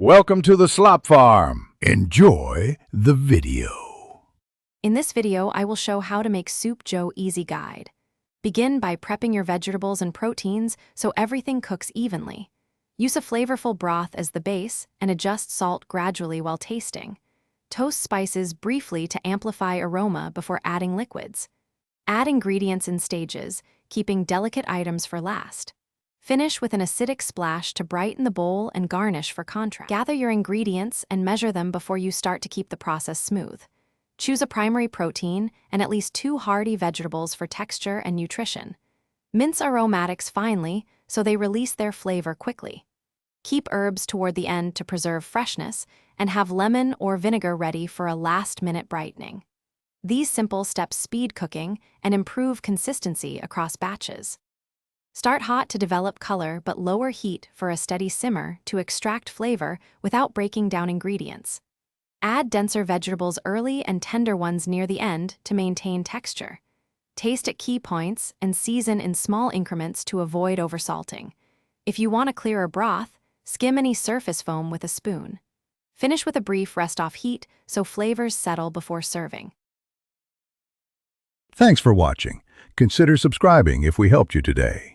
Welcome to the Slop Farm. Enjoy the video. In this video, I will show how to make Soup Joe Easy Guide. Begin by prepping your vegetables and proteins so everything cooks evenly. Use a flavorful broth as the base and adjust salt gradually while tasting. Toast spices briefly to amplify aroma before adding liquids. Add ingredients in stages, keeping delicate items for last. Finish with an acidic splash to brighten the bowl and garnish for contrast. Gather your ingredients and measure them before you start to keep the process smooth. Choose a primary protein and at least 2 hearty vegetables for texture and nutrition. Mince aromatics finely so they release their flavor quickly. Keep herbs toward the end to preserve freshness and have lemon or vinegar ready for a last-minute brightening. These simple steps speed cooking and improve consistency across batches. Start hot to develop color but lower heat for a steady simmer to extract flavor without breaking down ingredients. Add denser vegetables early and tender ones near the end to maintain texture. Taste at key points and season in small increments to avoid oversalting. If you want a clearer broth, skim any surface foam with a spoon. Finish with a brief rest-off heat so flavors settle before serving. Thanks for watching. Consider subscribing if we helped you today.